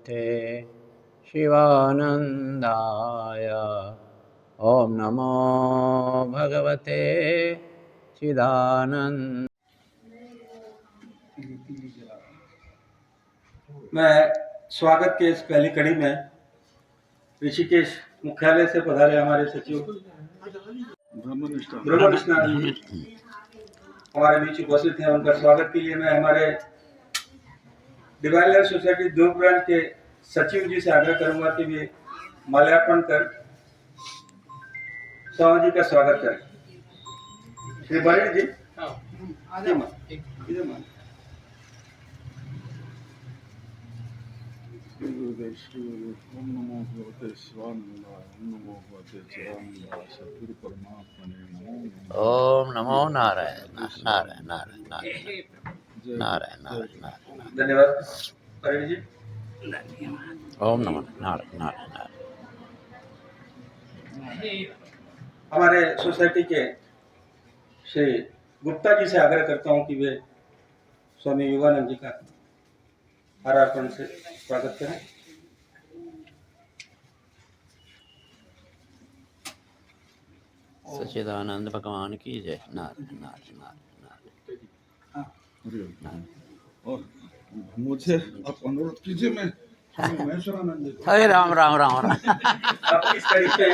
भगवते शिवानंदाय। ओम नमो भगवते चिदानंद। मैं स्वागत के इस पहली कड़ी में ऋषिकेश मुख्यालय से पधारे हमारे सचिव ब्रह्मनिष्ठा जी हमारे बीच उपस्थित हैं। उनका स्वागत के लिए मैं हमारे डिवाइन लाइफ सोसाइटी देव ब्रांच के सचिव जी से आग्रह करूंगा कि वे माल्यार्पण कर स्वामी जी का स्वागत करें। श्री बरेड जी ओम नमो भगवते शिवानंदाय। ओम नमो भगवते चिदानंदाय। सद्गुरु परमात्मने नमो नमः। ओम नमो नारायण नारायण नारायण नारायण नारायण नारायण। धन्यवाद बरेड जी। ओम नमो नारायण नारायण नारायण। हमारे सोसाइटी के श्री गुप्ता जी से आग्रह करता हूं कि वे स्वामी योगानंद जी का हारार्पण से स्वागत करें। सच्चिदानंद भगवान की जय। नारायण नारायण नारायण। और मुझे आप अनुरोध कीजिए, मैं महेश्वरानंद जी हरे राम राम राम राम। अब इस तरीके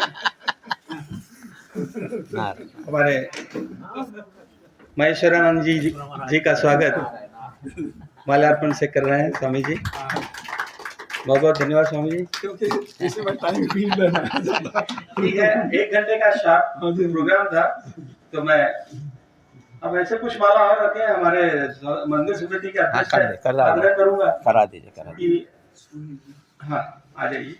हमारे महेश्वरानंद जी का स्वागत माल्यार्पण से कर रहे हैं स्वामी जी। बहुत बहुत धन्यवाद स्वामी जी। क्योंकि इसमें टाइम फील लेना है। ठीक है, 1 घंटे का शार्प प्रोग्राम था, तो मैं अब ऐसे कुछ माला और रखे हमारे मंदिर समिति के अध्यक्ष आग्रह करूंगा करा दीजिए करा कि हाँ आ जाइए।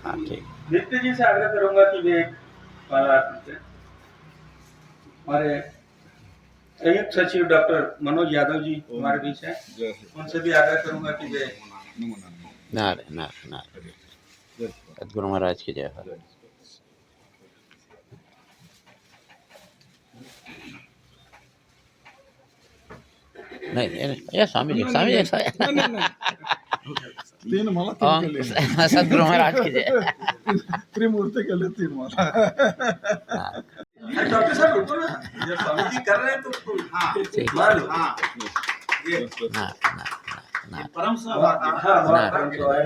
हाँ ठीक। नित्य जी से आग्रह करूंगा कि वे माला अर्पण करें। हमारे संयुक्त सचिव डॉक्टर मनोज यादव जी हमारे बीच हैं, उनसे भी आग्रह करूंगा कि वे नारायण नारायण नारायण। सद्गुरु महाराज की जय हो। नहीं ये स्वामी जी तीन माला ओम सद्गुरु महाराज की जय। त्रिमूर्ति के लिए 3 माला। डॉक्टर साहब रुको ना, जब स्वामी जी कर रहे हैं तो मान लो। परम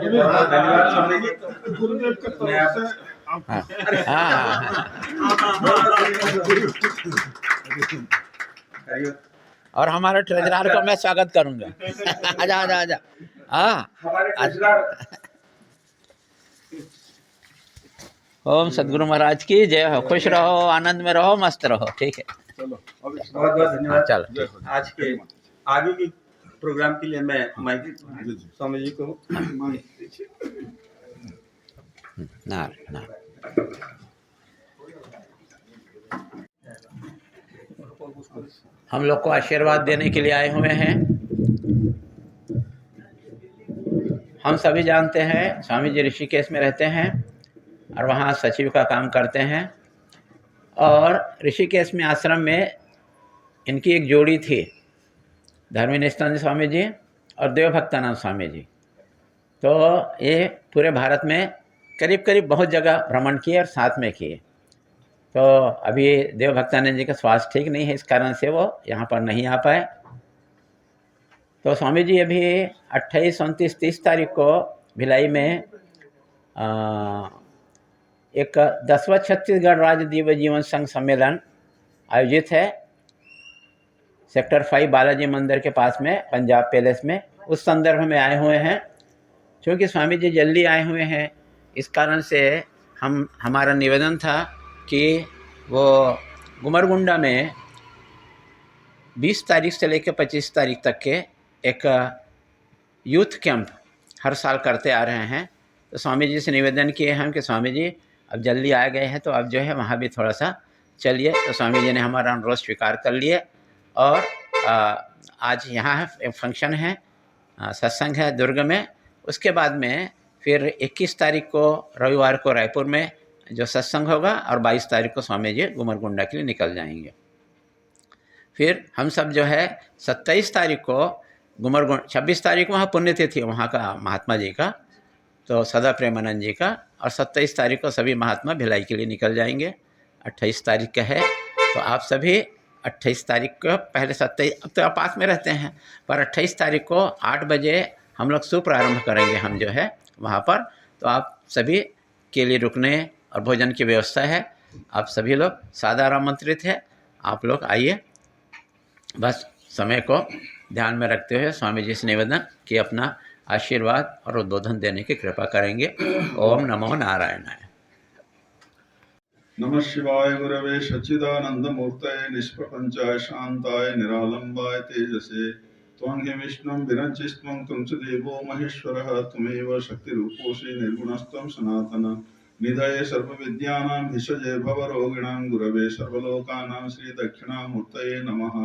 धन्यवाद स्वामी जी। गुरुदेव का तरफ से और हमारे ट्रेजरर को मैं स्वागत करूंगा। आजा आजा आजा। हाँ हमारे ट्रेजरर ओम सद्गुरु महाराज की जय हो। खुश रहो, आनंद में रहो, मस्त रहो। ठीक है, चलो बहुत बहुत धन्यवाद। चलो आज के आगे की प्रोग्राम के लिए मैं माइक स्वामी जी को नारायण नारायण। हम लोग को आशीर्वाद देने के लिए आए हुए हैं। हम सभी जानते हैं स्वामी जी ऋषिकेश में रहते हैं और वहाँ सचिव का काम करते हैं। और ऋषिकेश में आश्रम में इनकी एक जोड़ी थी, धर्मनिष्ठानंद स्वामी जी और देवभक्तानंद स्वामी जी। तो ये पूरे भारत में करीब करीब बहुत जगह भ्रमण किए और साथ में किए। तो अभी देवभक्तानंद जी का स्वास्थ्य ठीक नहीं है, इस कारण से वो यहाँ पर नहीं आ पाए। तो स्वामी जी अभी 28, 29, 30 तारीख को भिलाई में एक 10वां छत्तीसगढ़ राज्य दिव्य जीवन संघ सम्मेलन आयोजित है सेक्टर 5 बालाजी मंदिर के पास में, पंजाब पैलेस में। उस संदर्भ में आए हुए हैं। क्योंकि स्वामी जी जल्दी आए हुए हैं, इस कारण से हमारा निवेदन था कि वो गुमरगुंडा में 20 तारीख से लेकर 25 तारीख तक के एक यूथ कैंप हर साल करते आ रहे हैं। तो स्वामी जी से निवेदन किए हम कि स्वामी जी अब जल्दी आ गए हैं, तो अब जो है वहाँ भी थोड़ा सा चलिए। तो स्वामी जी ने हमारा अनुरोध स्वीकार कर लिए और आज यहाँ फंक्शन है, सत्संग है दुर्ग में। उसके बाद में फिर 21 तारीख को रविवार को रायपुर में जो सत्संग होगा और 22 तारीख को स्वामी जी गुमरगुंडा के लिए निकल जाएंगे। फिर हम सब जो है 27 तारीख को गुमरगुंड, 26 तारीख वहाँ पुण्यतिथि वहाँ का महात्मा जी का, तो सदा प्रेमानंद जी का, और 27 तारीख को सभी महात्मा भिलाई के लिए निकल जाएंगे। 28 तारीख का है, तो आप सभी 28 तारीख को पहले 27, अब तो आप पास में रहते हैं, पर 28 तारीख को 8 बजे हम लोग शुभारंभ करेंगे हम जो है वहाँ पर। तो आप सभी के लिए रुकने और भोजन की व्यवस्था है, आप सभी लोग सादर आमंत्रित है। आप लोग आइए, बस समय को ध्यान में रखते हुए स्वामी जी से निवेदन कि अपना आशीर्वाद और उद्बोधन देने की कृपा करेंगे। ओम नमो नारायणाय। नमः शिवाय गुरवे सच्चिदानंद मूर्तये निष्प्रपंचाय शांताय निरालंबाय तेजसे त्वं हि विष्णुं विरचिस्त्वं त्वं च देवो महेश्वरः त्वमेव शक्तिरूपोऽसि निर्गुणस्त्वं सनातन निधये सर्वविद्यानां भिषजे भवरोगिणां गुरवे सर्वलोकानां श्रीदक्षिणामूर्तये नमः।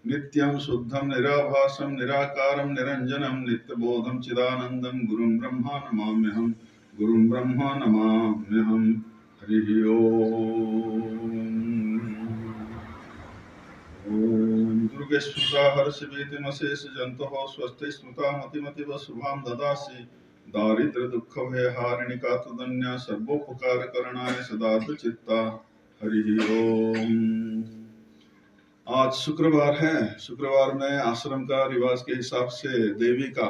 नित्यं शुद्धं निराभासं निराकारं निरञ्जनं नित्यबोधं चिदानन्दं गुरुं ब्रह्मा नमाम्यहं, गुरुं ब्रह्मा नमाम्यहं। हरिः ओम। दुर्गे स्मृता हर्षवीतिमशेष जंतुः स्वस्ति स्मृता मतिमतिव शुभां ददासि दारिद्र्य दुःख भय हारिणी कातुदन्या सर्वोपकार करणाय सदा चित्ता। हरिः ओम। आज शुक्रवार है, शुक्रवार में आश्रम का रिवाज के हिसाब से देवी का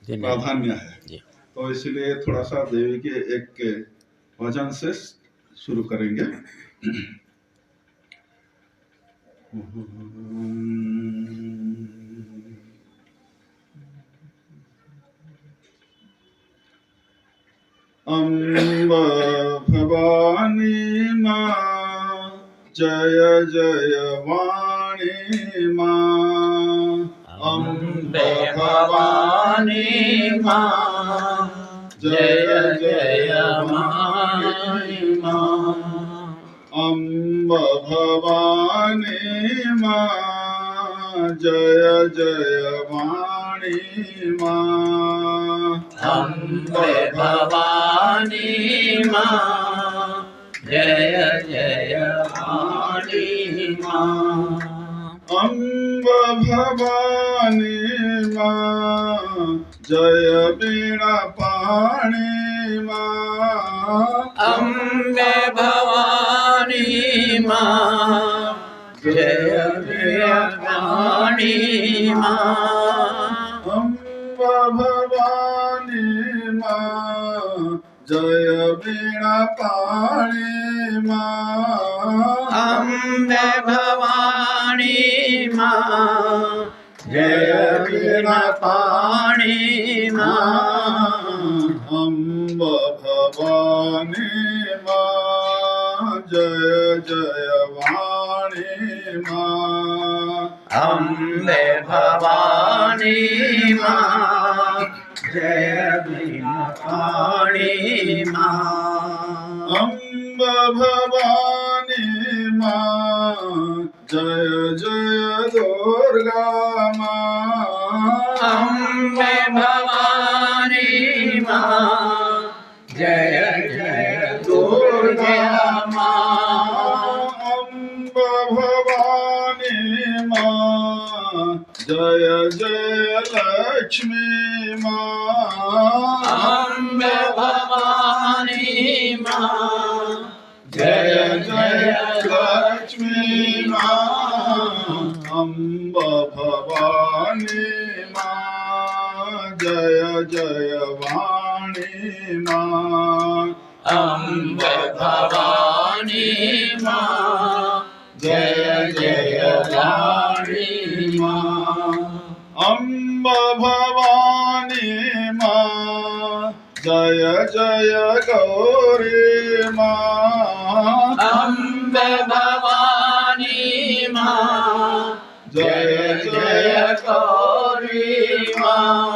प्राधान्य है, तो इसलिए थोड़ा सा देवी के एक भजन से शुरू करेंगे। अम्ब भवानी माँ जय जय वाणी माँ, अम्ब भवानी माँ जय जय वाणी माँ, अम्ब भवानी माँ जय जय वाणी माँ, अम्ब भवानी माँ जय जय वाणी माँ, अम्ब भवानी माँ जय बीणा पाणी माँ, अम्ब भवानी माँ जय जय वाणी माँ, अम्ब भवानी माँ जय बीणा पाणी माँ, अम्ब भवानी माँ जय बीणा पाणी माँ, अम्ब भवानी माँ जय जय वाणी माँ, अम्ब भवानी माँ जय बीणा पाणी माँ, अम्ब भवानी माँ जय जय दुर्गा माँ, अम्ब भवानी माँ जय जय दुर्गा माँ, अम्ब भवानी माँ जय जय लक्ष्मी माँ, अम्ब भवानी माँ जय जय लक्ष्मी माँ, अम्ब भवानी माँ जय जय वाणी माँ, अम्ब भवानी माँ जय जय वाणी माँ, अम्ब भवानी माँ जय जय गौरी माँ, अम्ब भवानी माँ जय जय गौरी माँ,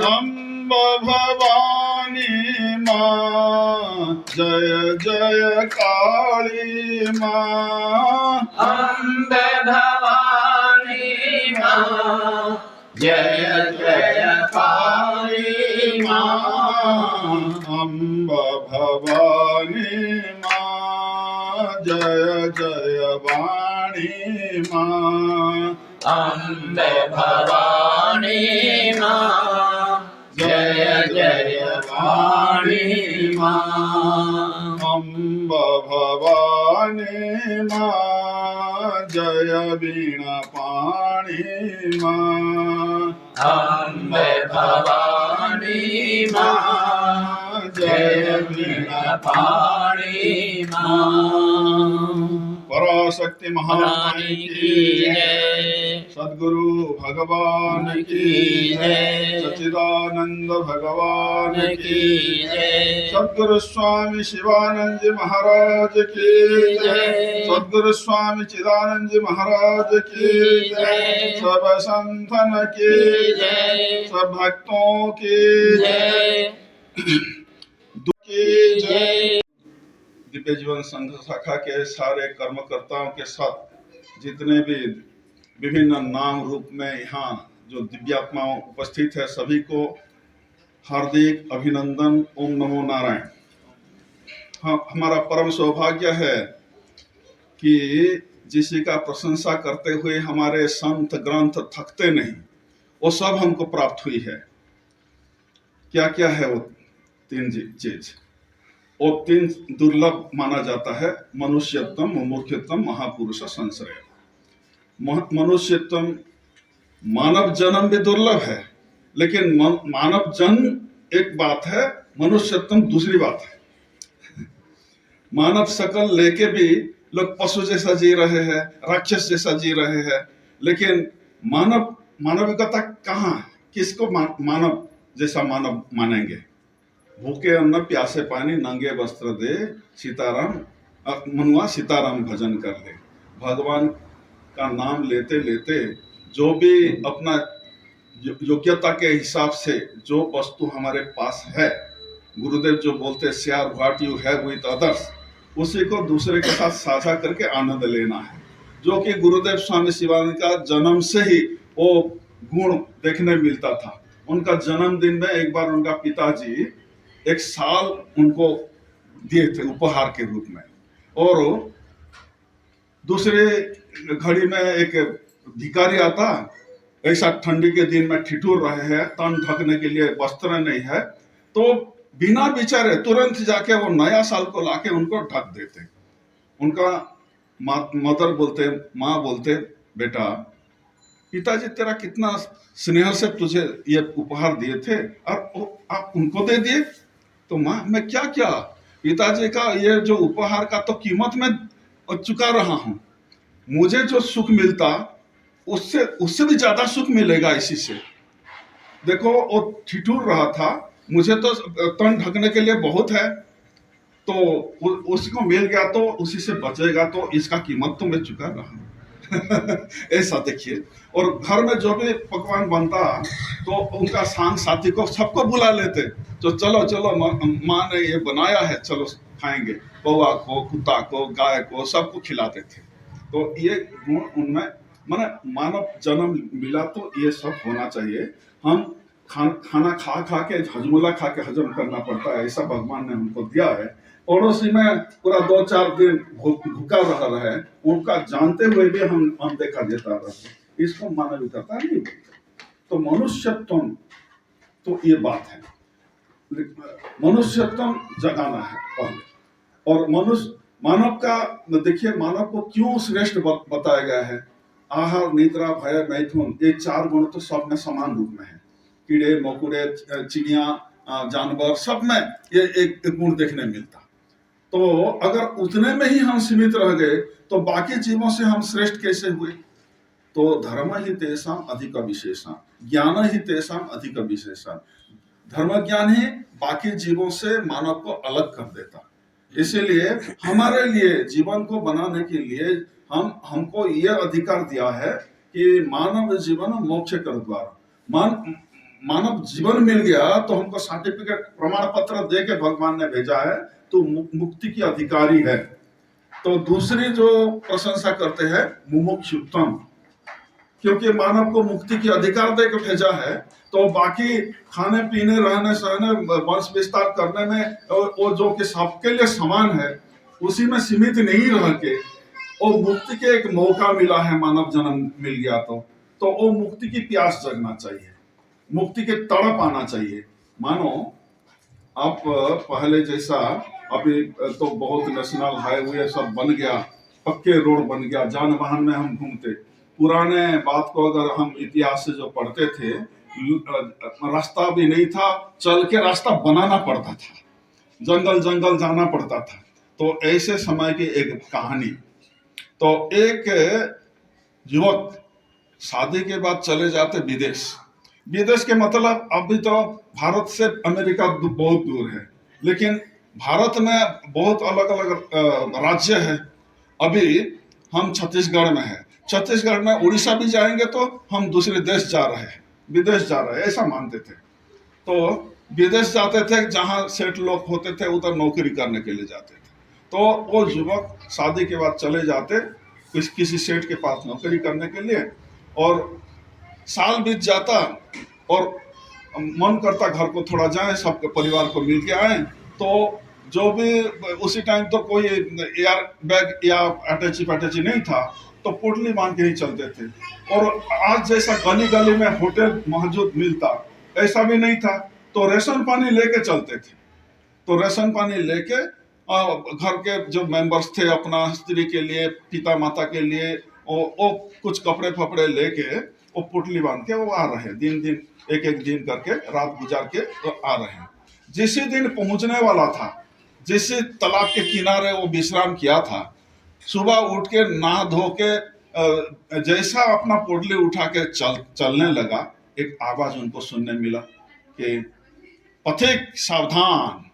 अम्ब भवानी माँ जय जय काली माँ, अम्ब भवानी माँ जय जय काली माँ, अम्ब भवानी माँ जय जय वाणी माँ, माँ, अम्बे भवानी माँ, जय जय वाणी माँ। अम्बा भवानी माँ, जय वीणा पाणी माँ, अम्बे भवानी माँ, जय वीणा पाणी माँ। पराशक्ति महारानी की जय, जय, सद्गुरु भगवान की जय, सच्चिदानंद भगवान की जय, सद्गुरु स्वामी शिवानंद जी महाराज की जय, सद्गुरु स्वामी चिदानंद जी महाराज की जय, सब संतन की जय, सब भक्तों की जय, की जय। दिव्य जीवन संघ शाखा के सारे कर्मकर्ताओं के साथ जितने भी विभिन्न नाम रूप में यहाँ जो दिव्यात्माओं उपस्थित है, सभी को हार्दिक अभिनंदन। ओम नमो नारायण। हमारा परम सौभाग्य है कि जिसी का प्रशंसा करते हुए हमारे संत ग्रंथ थकते नहीं, वो सब हमको प्राप्त हुई है। क्या क्या है वो तीन चीज? वो तीन दुर्लभ माना जाता है: मनुष्यत्व, मुमुक्षुत्व, महापुरुष संश्रय। मनुष्यत्व, मानव जन्म भी दुर्लभ है, लेकिन मानव जन्म एक बात है, मनुष्यत्व दूसरी बात है। मानव शकल लेके भी लोग पशु जैसा जी रहे हैं, राक्षस जैसा जी रहे हैं, लेकिन मानविकता कहाँ? किसको मानव जैसा मानव मानेंगे? भूखे अन्न प्यासे पानी नंगे वस्त्र दे, सीताराम मनुआ सीताराम भजन कर ले। भगवान का नाम लेते लेते जो भी अपना योग्यता के हिसाब से जो वस्तु हमारे पास है, गुरुदेव जो बोलते share what you have with others, उसी को दूसरे के साथ साझा करके आनंद लेना है। जो कि गुरुदेव स्वामी शिवानंद का जन्म से ही वो गुण देखने मिलता था। उनका जन्मदिन में एक बार उनका पिताजी एक साल उनको दिए थे उपहार के रूप में, और दूसरे घड़ी में एक भिखारी आता, ऐसा ठंडी के दिन में ठिठुर रहे हैं, तन ढकने के लिए वस्त्र नहीं है, तो बिना विचारे तुरंत जाके वो नया साल को लाके उनको ढक देते। उनका मदर बोलते, माँ बोलते, बेटा पिताजी तेरा कितना स्नेह से तुझे ये उपहार दिए थे और आप उनको दे दिए। तो माँ मैं क्या क्या, पिताजी का ये जो उपहार का तो कीमत मैं चुका रहा हूँ, मुझे जो सुख मिलता उससे भी ज्यादा सुख मिलेगा इसी से। देखो वो ठिठुर रहा था, मुझे तो तन ढकने के लिए बहुत है, तो उसको मिल गया तो उसी से बचेगा, तो इसका कीमत तो मैं चुका रहा हूँ। ऐसा देखिए। और घर में जो भी पकवान बनता तो उनका सांग साथी को सबको बुला लेते, तो चलो चलो माँ ने ये बनाया है, चलो खाएंगे। कौवा को, कुत्ता को, गाय को, सबको खिलाते थे। तो ये गुण उनमें, माने मानव जन्म मिला तो ये सब होना चाहिए। हम खाना खा खा के हजमुला खा के हजम करना पड़ता है, ऐसा भगवान ने हमको दिया है। पड़ोसी में पूरा 2-4 दिन भूखा रह रहे, उनका जानते हुए भी हम देखा देता रहे, इसको मानविकता नहीं बोलते। तो मनुष्यत्व तो ये बात है, मनुष्यत्व जगाना है पहले। और मानव का देखिए, मानव को क्यों श्रेष्ठ बताया गया है? आहार, निद्रा, भय, मैथुन, ये 4 गुण तो सब में समान रूप में है। कीड़े मकोड़े, चिड़िया, जानवर, सब में ये एक गुण देखने मिलता। तो अगर उतने में ही हम सीमित रह गए तो बाकी जीवों से हम श्रेष्ठ कैसे हुए? तो धर्म ही तेषाम अधिक विशेषण, ज्ञान ही तेषाम अधिक विशेषण। धर्म ज्ञान ही बाकी जीवों से मानव को अलग कर देता। इसीलिए हमारे लिए जीवन को बनाने के लिए हमको यह अधिकार दिया है कि मानव जीवन मोक्ष कर द्वार। मानव जीवन मिल गया तो हमको सर्टिफिकेट, प्रमाण पत्र दे के भगवान ने भेजा है, तो मुक्ति की अधिकारी है। तो दूसरी जो प्रशंसा करते हैं मुमुक्षुत्वम, क्योंकि मानव को मुक्ति की अधिकार दे के भेजा है, तो बाकी खाने पीने, रहने सहने, वंश विस्तार करने में वो जो कि सबके लिए समान है, उसी में सीमित नहीं रह के वो मुक्ति के एक मौका मिला है, मानव जन्म मिल गया तो वो मुक्ति की प्यास जगना चाहिए, मुक्ति के तड़प आना चाहिए। मानो आप पहले जैसा, अभी तो बहुत नेशनल हाईवे सब बन गया, पक्के रोड बन गया, जान वाहन में हम घूमते। पुराने बात को अगर हम इतिहास से जो पढ़ते थे, रास्ता भी नहीं था, चल के रास्ता बनाना पड़ता था, जंगल जंगल जाना पड़ता था। तो ऐसे समय की एक कहानी, तो एक युवक शादी के बाद चले जाते विदेश। विदेश के मतलब अभी तो भारत से अमेरिका बहुत दूर है, लेकिन भारत में बहुत अलग अलग राज्य है। अभी हम छत्तीसगढ़ में है, छत्तीसगढ़ में उड़ीसा भी जाएंगे तो हम दूसरे देश जा रहे हैं, विदेश जा रहे हैं, ऐसा मानते थे। तो विदेश जाते थे, जहाँ सेठ लोग होते थे उधर नौकरी करने के लिए जाते थे। तो वो युवक शादी के बाद चले जाते किसी सेठ के पास नौकरी करने के लिए, और साल बीत जाता और मन करता घर को थोड़ा जाए, सब परिवार को मिल के आए। तो जो भी उसी टाइम तो कोई एयर बैग या अटैची नहीं था, तो पुटली बांध के ही चलते थे। और आज जैसा गली गली में होटल मौजूद मिलता, ऐसा भी नहीं था। तो राशन पानी लेके चलते थे। तो राशन पानी लेके घर के जो मेंबर्स थे, अपना स्त्री के लिए, पिता माता के लिए, वो कुछ कपड़े फपड़े लेके वो पुटली बांध के वो आ रहे हैं, दिन दिन एक एक दिन करके रात गुजार के वो आ रहे हैं। जिस दिन पहुंचने वाला था, जिस तालाब के किनारे वो विश्राम किया था, सुबह उठ के नहा धो के जैसा अपना पोटली उठा के चलने लगा, एक आवाज उनको सुनने मिला कि पथिक सावधान।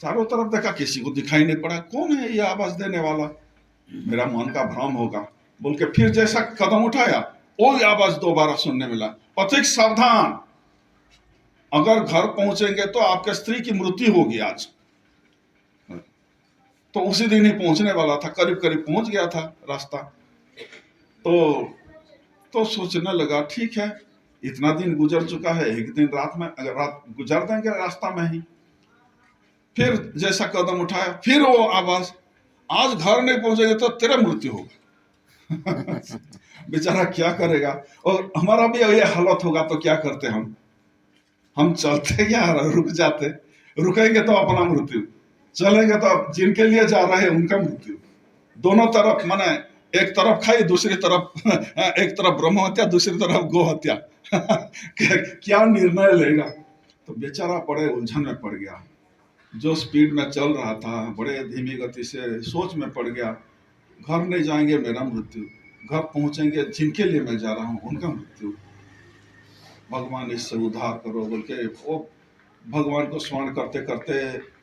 चारों तरफ देखा, किसी को दिखाई नहीं पड़ा, कौन है ये आवाज देने वाला, मेरा मन का भ्रम होगा बोल के फिर जैसा कदम उठाया, वो आवाज दोबारा सुनने मिला, पथिक सावधान, अगर घर पहुंचेंगे तो आपके स्त्री की मृत्यु होगी आज। तो उसी दिन ही पहुंचने वाला था, करीब करीब पहुंच गया था रास्ता। तो सोचने लगा, ठीक है, इतना दिन गुजर चुका है, एक दिन रात में अगर रात गुजर देंगे रास्ता में ही। फिर जैसा कदम उठाया, फिर वो आवाज, आज घर नहीं पहुंचेंगे तो तेरा मृत्यु होगा। बेचारा क्या करेगा, और हमारा भी ये हालत होगा तो क्या करते हम चलते या रुक जाते, रुकेंगे तो अपना मृत्यु, चलेंगे तो जिनके लिए जा रहे हैं उनका मृत्यु। दोनों तरफ, माने एक तरफ खाई, दूसरी तरफ एक तरफ ब्रह्म हत्या, दूसरी तरफ गो हत्या। क्या निर्णय लेगा। तो बेचारा बड़े उलझन में पड़ गया, जो स्पीड में चल रहा था बड़े धीमी गति से सोच में पड़ गया, घर नहीं जाएंगे मेरा मृत्यु, घर पहुंचेंगे जिनके लिए मैं जा रहा हूं उनका मृत्यु, भगवान इससे उद्धार करो बोल के वो भगवान को स्मरण करते करते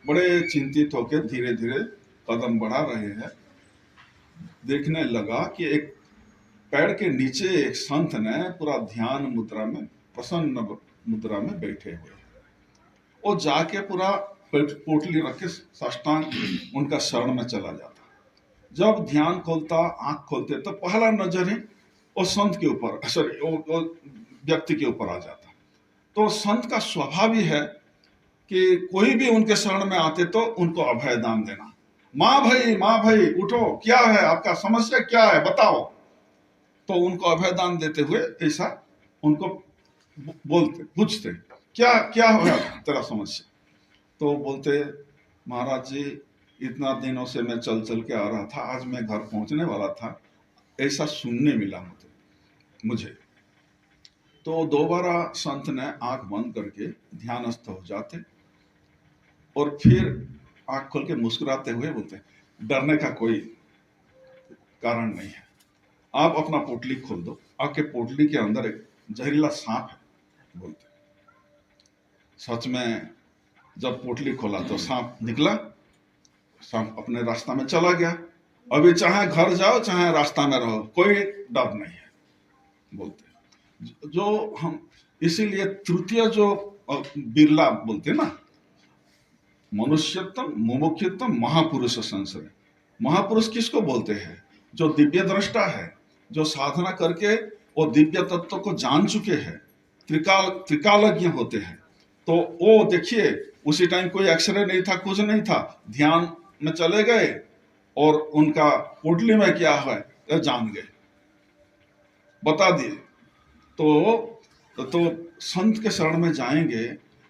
बड़े चिंतित होकर धीरे धीरे कदम बढ़ा रहे हैं। देखने लगा कि एक पेड़ के नीचे एक संत ने पूरा ध्यान मुद्रा में, प्रसन्न मुद्रा में बैठे हुए। वो जाके पूरा पोटली रख के साष्टांग उनका शरण में चला जाता। जब ध्यान खोलता, आंख खोलते, तो पहला नजर ही वो संत के ऊपर, सॉरी वो व्यक्ति के ऊपर आ जाता। तो संत का स्वभाव ही है कि कोई भी उनके शरण में आते तो उनको अभय दान देना। माँ भाई उठो, क्या है आपका समस्या, क्या है बताओ। तो उनको अभय दान देते हुए ऐसा उनको बोलते, पूछते क्या होगा तेरा समस्या। तो बोलते, महाराज जी इतना दिनों से मैं चल चल के आ रहा था, आज मैं घर पहुंचने वाला था, ऐसा सुनने मिला मुझे। तो दोबारा संत ने आंख बंद करके ध्यानस्थ हो जाते और फिर आंख खोल के मुस्कुराते हुए बोलते, डरने का कोई कारण नहीं है, आप अपना पोटली खोल दो, आपके पोटली के अंदर एक जहरीला सांप है। बोलते सच में जब पोटली खोला तो सांप निकला, सांप अपने रास्ता में चला गया। अभी चाहे घर जाओ चाहे रास्ता में रहो, कोई डर नहीं है। बोलते जो हम इसीलिए तृतीय जो बिरला बोलते ना, मनुष्यत्म मुमुक्षुत्म महापुरुष संशय। महापुरुष किसको बोलते हैं? जो दिव्य दृष्टा है, जो साधना करके वो दिव्य तत्व को जान चुके हैं, त्रिकालज्ञ होते हैं। तो वो देखिए, उसी टाइम कोई एक्सरे नहीं था, कुछ नहीं था, ध्यान में चले गए, और उनका पोटली में क्या है यह जान गए, बता दिए। तो संत के शरण में जाएंगे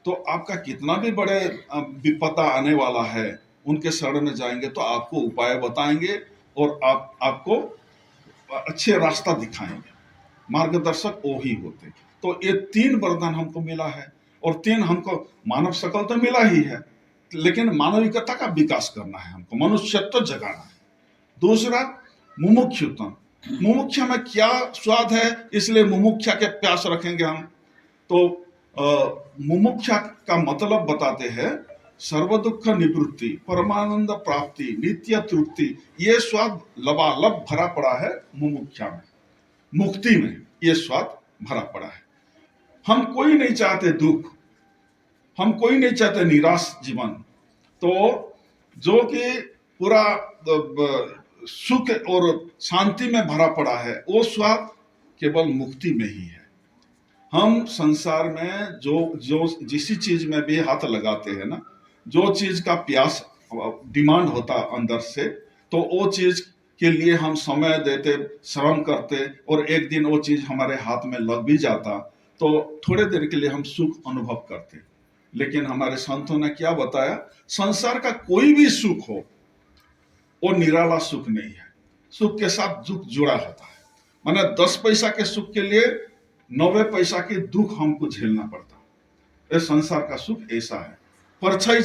तो आपका कितना भी बड़े विपदा आने वाला है, उनके शरण में जाएंगे तो आपको उपाय बताएंगे और आपको अच्छे रास्ता दिखाएंगे। मार्गदर्शक वो ही होते। तो ये 3 वरदान हमको मिला है और 3 हमको मानव शकल तो मिला ही है, लेकिन मानविकता का विकास करना है, हमको मनुष्यत्व जगाना है। दूसरा मुमुक्षुता, मुमुक्षा में क्या स्वाद है, इसलिए मुमुक्षा के प्यास रखेंगे हम। तो मुमुक्षा का मतलब बताते हैं सर्व दुख निवृत्ति, परमानंद प्राप्ति, नित्य तृप्ति। ये स्वाद लबालब भरा पड़ा है मुमुक्षा में, मुक्ति में ये स्वाद भरा पड़ा है। हम कोई नहीं चाहते दुख, हम कोई नहीं चाहते निराश जीवन। तो जो कि पूरा सुख और शांति में भरा पड़ा है, वो स्वाद केवल मुक्ति में ही है। हम संसार में जो जिस चीज में भी हाथ लगाते हैं ना, जो चीज का प्यास डिमांड होता अंदर से, तो वो चीज के लिए हम समय देते, श्रम करते, और एक दिन वो चीज हमारे हाथ में लग भी जाता तो थोड़े देर के लिए हम सुख अनुभव करते। लेकिन हमारे संतों ने क्या बताया, संसार का कोई भी सुख हो वो निराला सुख नहीं है, सुख के साथ दुख जुड़ा होता है। माने 10 पैसा के सुख के लिए 90 पैसा के दुख हमको झेलना पड़ता है। ये संसार का सुख ऐसा है। परछाई